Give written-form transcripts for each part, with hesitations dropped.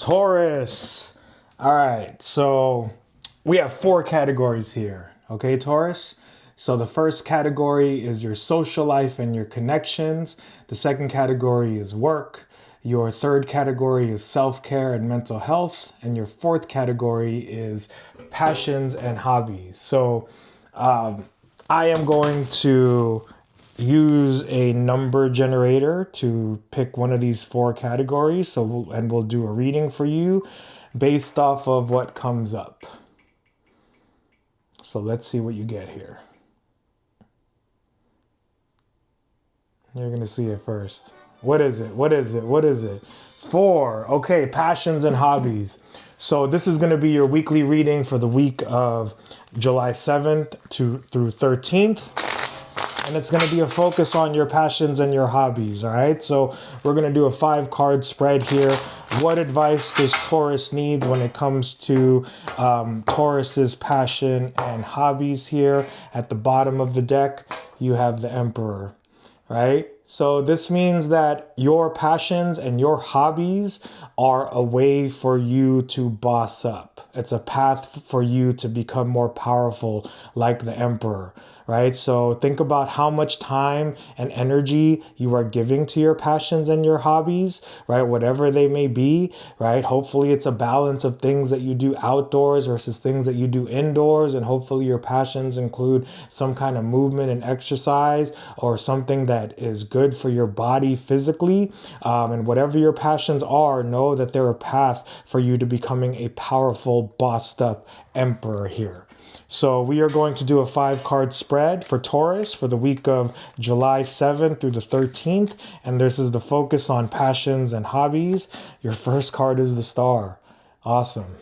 Taurus. All right, so we have 4 categories here. Okay, Taurus? So the first category is your social life and your connections. The second category is work. Your third category is self-care and mental health. And your fourth category is passions and hobbies. So I am going to use a number generator to pick one of these 4 categories. So we'll do a reading for you based off of what comes up. So let's see what you get here. You're going to see it first. What is it? What is it? What is it? 4. Okay, passions and hobbies. So this is going to be your weekly reading for the week of July 7th through 13th. And it's going to be a focus on your passions and your hobbies, all right? So we're going to do a 5-card spread here. What advice does Taurus need when it comes to Taurus's passion and hobbies here? At the bottom of the deck, you have the Emperor, right? So this means that your passions and your hobbies are a way for you to boss up. It's a path for you to become more powerful like the Emperor, right? So think about how much time and energy you are giving to your passions and your hobbies, right? Whatever they may be, right? Hopefully it's a balance of things that you do outdoors versus things that you do indoors. And hopefully your passions include some kind of movement and exercise or something that is good for your body physically. And whatever your passions are, know that they're a path for you to becoming a powerful, bossed up emperor here. So we are going to do a 5-card spread for Taurus for the week of July 7th through the 13th. And this is the focus on passions and hobbies. Your first card is the Star. Awesome.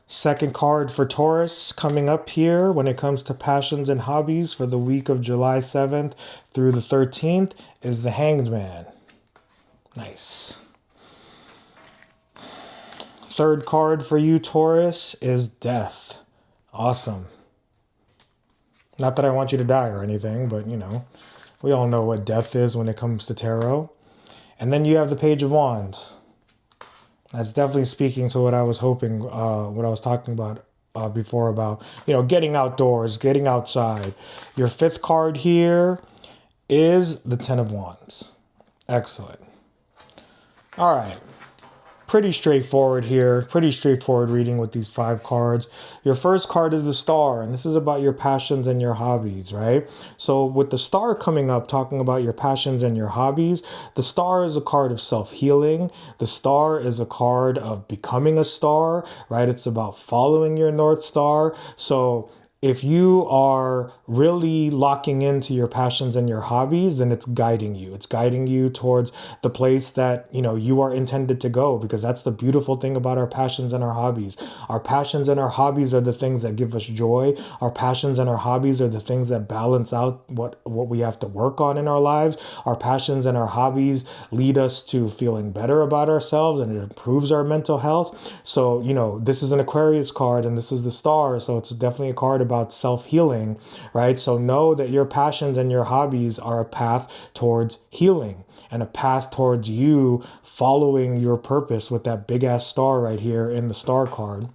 Second card for Taurus coming up here when it comes to passions and hobbies for the week of July 7th through the 13th is the Hanged Man. Nice. Third card for you, Taurus, is Death. Awesome. Not that I want you to die or anything, but, you know, we all know what death is when it comes to tarot. And then you have the Page of Wands. That's definitely speaking to what I was hoping, what I was talking about before about, you know, getting outdoors, getting outside. Your 5th card here is the 10 of Wands. Excellent. All right. Pretty straightforward here. Pretty straightforward reading with these 5 cards. Your first card is the Star, and this is about your passions and your hobbies, right? So with the Star coming up, talking about your passions and your hobbies, the Star is a card of self-healing. The Star is a card of becoming a star, right? It's about following your North Star. So if you are really locking into your passions and your hobbies, then it's guiding you. It's guiding you towards the place that, you know, you are intended to go, because that's the beautiful thing about our passions and our hobbies. Our passions and our hobbies are the things that give us joy. Our passions and our hobbies are the things that balance out what we have to work on in our lives. Our passions and our hobbies lead us to feeling better about ourselves, and it improves our mental health. So, you know, this is an Aquarius card and this is the Star. So it's definitely a card about self-healing, right? So know that your passions and your hobbies are a path towards healing and a path towards you following your purpose with that big ass star right here in the Star card.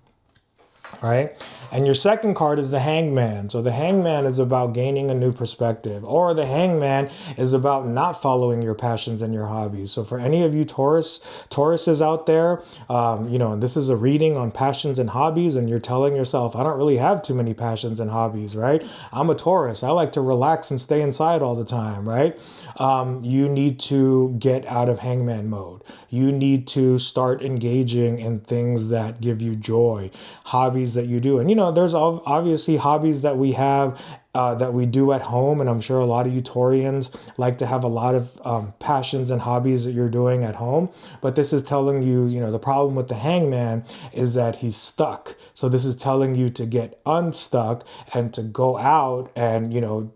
Right? And your second card is the Hangman. So the Hangman is about gaining a new perspective, or the Hangman is about not following your passions and your hobbies. So for any of you Tauruses out there, you know, and this is a reading on passions and hobbies, and you're telling yourself, I don't really have too many passions and hobbies, right? I'm a Taurus. I like to relax and stay inside all the time, right? You need to get out of Hangman mode. You need to start engaging in things that give you joy, hobbies that you do. And, you know, there's obviously hobbies that we have that we do at home. And I'm sure a lot of you Taurians like to have a lot of passions and hobbies that you're doing at home. But this is telling you, you know, the problem with the Hangman is that he's stuck. So this is telling you to get unstuck and to go out and, you know,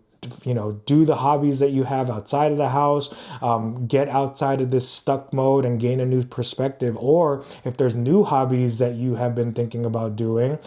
do the hobbies that you have outside of the house, get outside of this stuck mode and gain a new perspective. Or if there's new hobbies that you have been thinking about doing,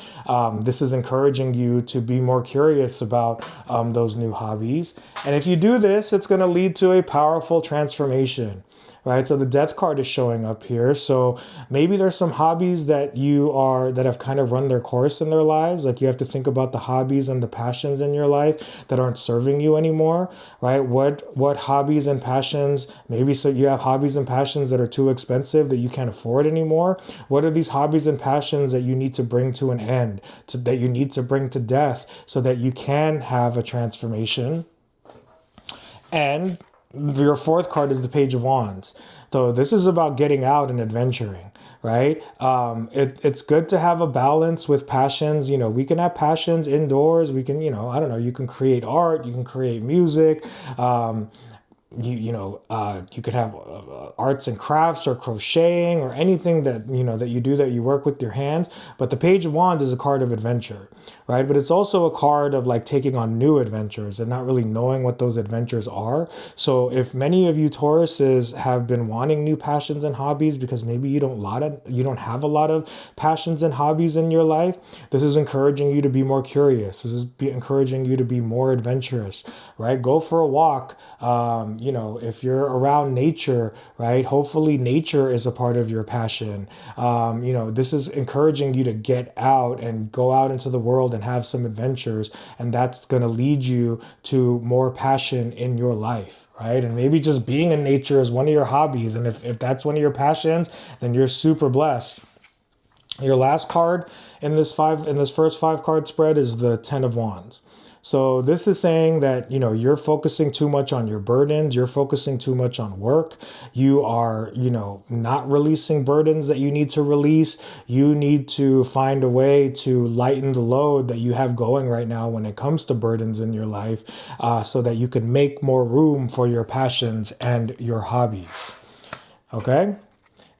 this is encouraging you to be more curious about those new hobbies. And if you do this, it's going to lead to a powerful transformation. right? So the death card is showing up here. So maybe there's some hobbies that that have kind of run their course in their lives. Like you have to think about the hobbies and the passions in your life that aren't serving you anymore, right? What hobbies and passions, maybe so you have hobbies and passions that are too expensive that you can't afford anymore. What are these hobbies and passions that you need to bring to an end, that you need to bring to death so that you can have a transformation? And your fourth card is the Page of Wands. So this is about getting out and adventuring, right? It's good to have a balance with passions. You know, we can have passions indoors. We can, I don't know, you can create art, you can create music. You could have arts and crafts or crocheting or anything that you do, that you work with your hands. But the Page of Wands is a card of adventure, right? But it's also a card of like taking on new adventures and not really knowing what those adventures are. So if many of you Tauruses have been wanting new passions and hobbies because maybe you don't have a lot of passions and hobbies in your life, this is encouraging you to be more curious. This is encouraging you to be more adventurous, right? Go for a walk. If you're around nature, right? Hopefully nature is a part of your passion. This is encouraging you to get out and go out into the world and have some adventures. And that's going to lead you to more passion in your life, right? And maybe just being in nature is one of your hobbies. And if that's one of your passions, then you're super blessed. Your last card in this first 5 card spread is the Ten of Wands. So this is saying that, you're focusing too much on your burdens. You're focusing too much on work. You are, not releasing burdens that you need to release. You need to find a way to lighten the load that you have going right now when it comes to burdens in your life, so that you can make more room for your passions and your hobbies. Okay?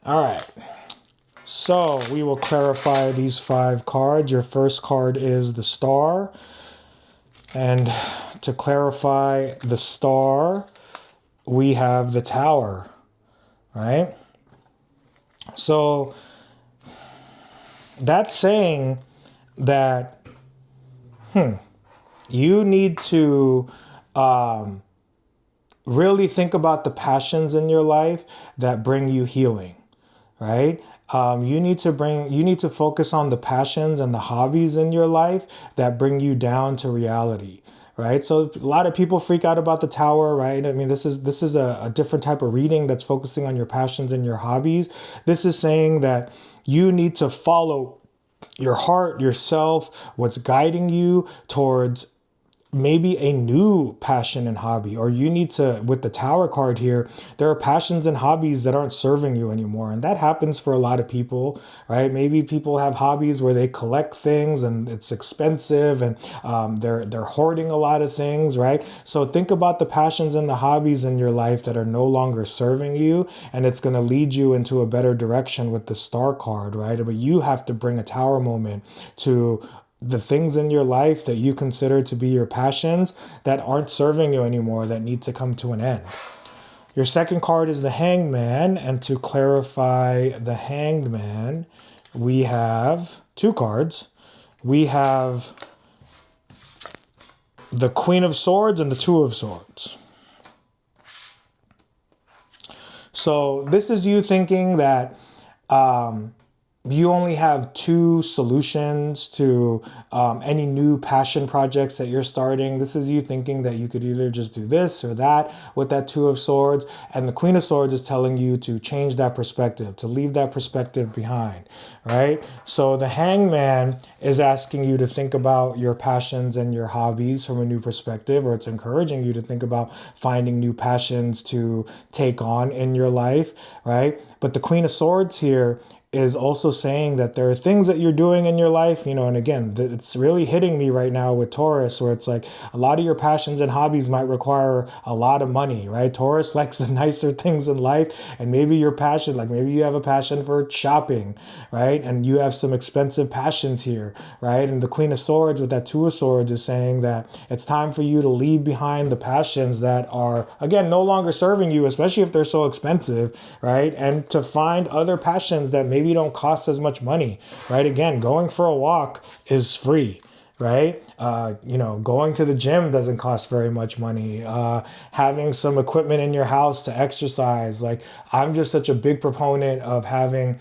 All right. So we will clarify these 5 cards. Your first card is the Star. And to clarify the Star, we have the Tower, right? So that's saying that you need to really think about the passions in your life that bring you healing, right? You need to focus on the passions and the hobbies in your life that bring you down to reality, right? So a lot of people freak out about the Tower, right? I mean, this is a different type of reading that's focusing on your passions and your hobbies. This is saying that you need to follow your heart, yourself, what's guiding you towards maybe a new passion and hobby. Or you need to, with the Tower card here, there are passions and hobbies that aren't serving you anymore. And that happens for a lot of people, right? Maybe people have hobbies where they collect things and it's expensive and they're hoarding a lot of things, right? So think about the passions and the hobbies in your life that are no longer serving you, and it's going to lead you into a better direction with the Star card, right? But you have to bring a Tower moment to the things in your life that you consider to be your passions that aren't serving you anymore, that need to come to an end. Your second card is the Hanged Man. And to clarify the Hanged Man, we have 2 cards. We have the Queen of Swords and the Two of Swords. So this is you thinking that you only have 2 solutions to any new passion projects that you're starting. This is you thinking that you could either just do this or that with that Two of Swords. And the Queen of Swords is telling you to change that perspective, to leave that perspective behind, right? So the Hanged Man is asking you to think about your passions and your hobbies from a new perspective, or it's encouraging you to think about finding new passions to take on in your life, right? But the Queen of Swords here is also saying that there are things that you're doing in your life, and again, it's really hitting me right now with Taurus, where it's like a lot of your passions and hobbies might require a lot of money, right? Taurus likes the nicer things in life, and maybe your passion, like maybe you have a passion for shopping, right? And you have some expensive passions here, right? And the Queen of Swords with that Two of Swords is saying that it's time for you to leave behind the passions that are, again, no longer serving you, especially if they're so expensive, right? And to find other passions that maybe don't cost as much money, right? Again, going for a walk is free, right? Going to the gym doesn't cost very much money. Having some equipment in your house to exercise. Like, I'm just such a big proponent of having,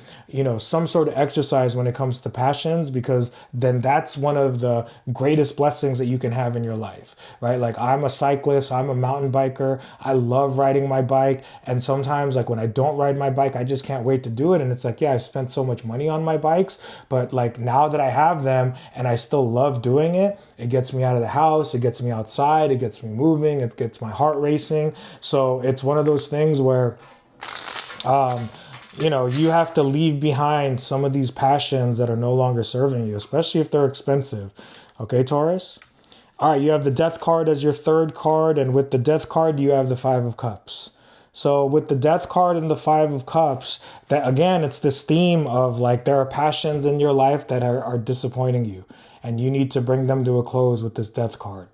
some sort of exercise when it comes to passions, because then that's one of the greatest blessings that you can have in your life, right? Like, I'm a cyclist, I'm a mountain biker. I love riding my bike. And sometimes, like, when I don't ride my bike, I just can't wait to do it. And it's like, yeah, I spent so much money on my bikes, but like, now that I have them and I still love doing it, it gets me out of the house, it gets me outside, it gets me moving, it gets my heart racing. So it's one of those things where you have to leave behind some of these passions that are no longer serving you, especially if they're expensive. Okay, Taurus? All right, you have the Death card as your third card, and with the Death card, you have the Five of Cups. So with the Death card and the Five of Cups, that again, it's this theme of like, there are passions in your life that are disappointing you, and you need to bring them to a close with this Death card.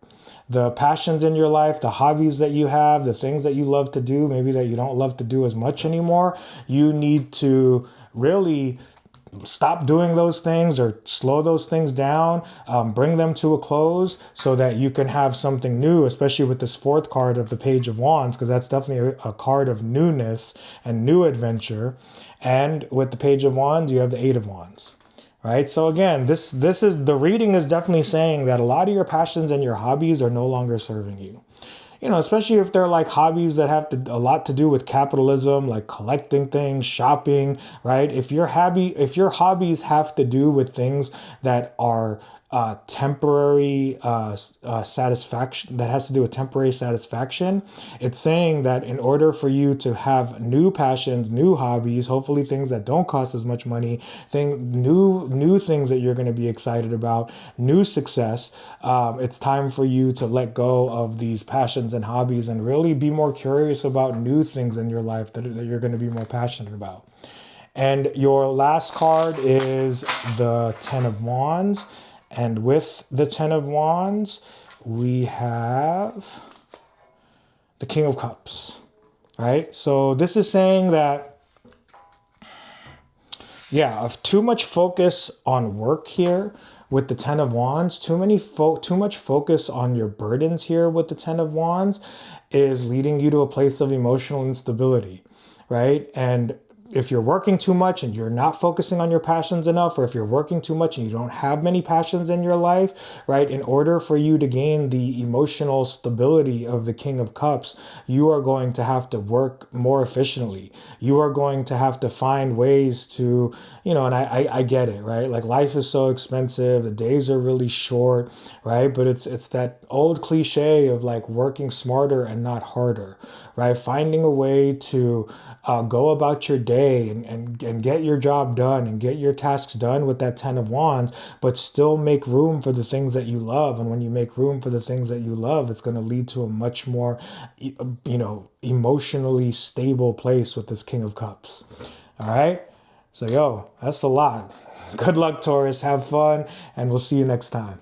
The passions in your life, the hobbies that you have, the things that you love to do, maybe that you don't love to do as much anymore, you need to really stop doing those things or slow those things down, bring them to a close so that you can have something new, especially with this fourth card of the Page of Wands, because that's definitely a card of newness and new adventure. And with the Page of Wands, you have the Eight of Wands. Right. So again, this is the reading is definitely saying that a lot of your passions and your hobbies are no longer serving you. Especially if they're like hobbies that have a lot to do with capitalism, like collecting things, shopping, right? If your hobbies have to do with things that are temporary satisfaction, that has to do with temporary satisfaction, it's saying that in order for you to have new passions, new hobbies, hopefully things that don't cost as much money, new things that you're going to be excited about, new success, it's time for you to let go of these passions and hobbies and really be more curious about new things in your life that you're going to be more passionate about. And your last card is the Ten of Wands. And with the Ten of Wands, we have the King of Cups, right? So this is saying that, of too much focus on work here with the Ten of Wands, too much focus on your burdens here with the Ten of Wands is leading you to a place of emotional instability, right? And if you're working too much and you're not focusing on your passions enough, or if you're working too much and you don't have many passions in your life, right, in order for you to gain the emotional stability of the King of Cups, you are going to have to work more efficiently. You are going to have to find ways to, and I get it, right? Like, life is so expensive, the days are really short, right? But it's that old cliche of like working smarter and not harder, right? Finding a way to go about your day and get your job done and get your tasks done with that Ten of Wands, but still make room for the things that you love. And when you make room for the things that you love, it's going to lead to a much more, emotionally stable place with this King of Cups. All right. So, that's a lot. Good luck, Taurus. Have fun, and we'll see you next time.